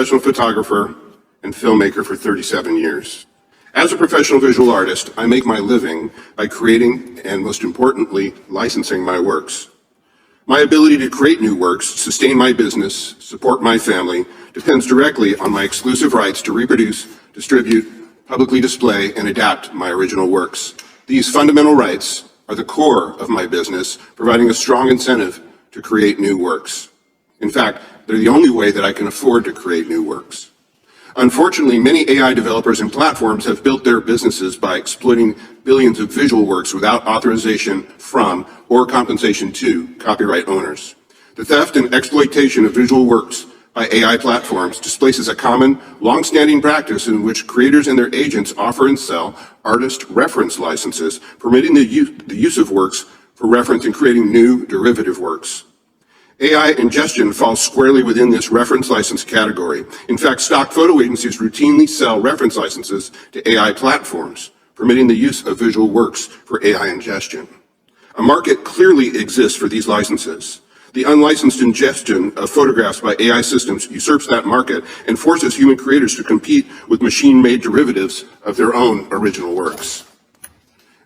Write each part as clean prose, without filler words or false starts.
professional photographer and filmmaker for 37 years. As a professional visual artist, I make my living by creating and, most importantly, licensing my works. My ability to create new works, sustain my business, support my family, depends directly on my exclusive rights to reproduce, distribute, publicly display, and adapt my original works. These fundamental rights are the core of my business, providing a strong incentive to create new works. In fact, they're the only way that I can afford to create new works. Unfortunately, many AI developers and platforms have built their businesses by exploiting billions of visual works without authorization from or compensation to copyright owners. The theft and exploitation of visual works by AI platforms displaces a common, long-standing practice in which creators and their agents offer and sell artist reference licenses, permitting the use of works for reference and creating new derivative works. AI ingestion falls squarely within this reference license category. In fact, stock photo agencies routinely sell reference licenses to AI platforms, permitting the use of visual works for AI ingestion. A market clearly exists for these licenses. The unlicensed ingestion of photographs by AI systems usurps that market and forces human creators to compete with machine-made derivatives of their own original works.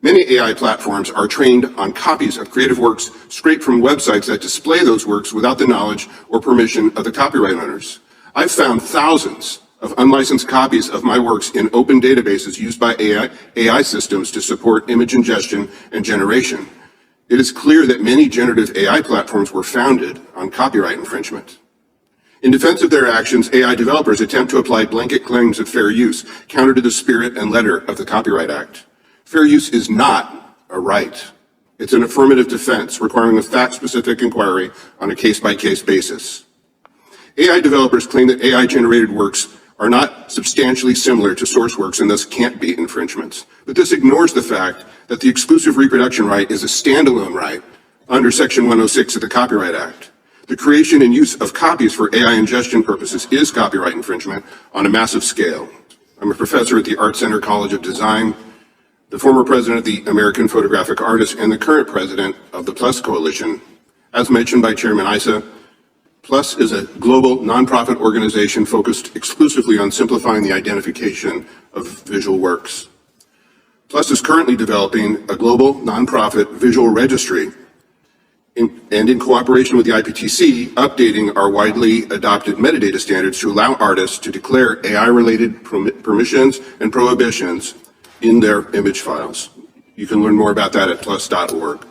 Many AI platforms are trained on copies of creative works scraped from websites that display those works without the knowledge or permission of the copyright owners. I've found thousands of unlicensed copies of my works in open databases used by AI systems to support image ingestion and generation. It is clear that many generative AI platforms were founded on copyright infringement. In defense of their actions, AI developers attempt to apply blanket claims of fair use, counter to the spirit and letter of the Copyright Act. Fair use is not a right. It's an affirmative defense requiring a fact-specific inquiry on a case-by-case basis. AI developers claim that AI-generated works are not substantially similar to source works and thus can't be infringements. But this ignores the fact that the exclusive reproduction right is a standalone right under Section 106 of the Copyright Act. The creation and use of copies for AI ingestion purposes is copyright infringement on a massive scale. I'm a professor at the Art Center College of Design, the former president of the American Photographic Artists, and the current president of the PLUS Coalition. As mentioned by Chairman Issa, PLUS is a global nonprofit organization focused exclusively on simplifying the identification of visual works. PLUS is currently developing a global nonprofit visual registry and in cooperation with the IPTC, updating our widely adopted metadata standards to allow artists to declare AI-related permissions and prohibitions in their image files. You can learn more about that at plus.org.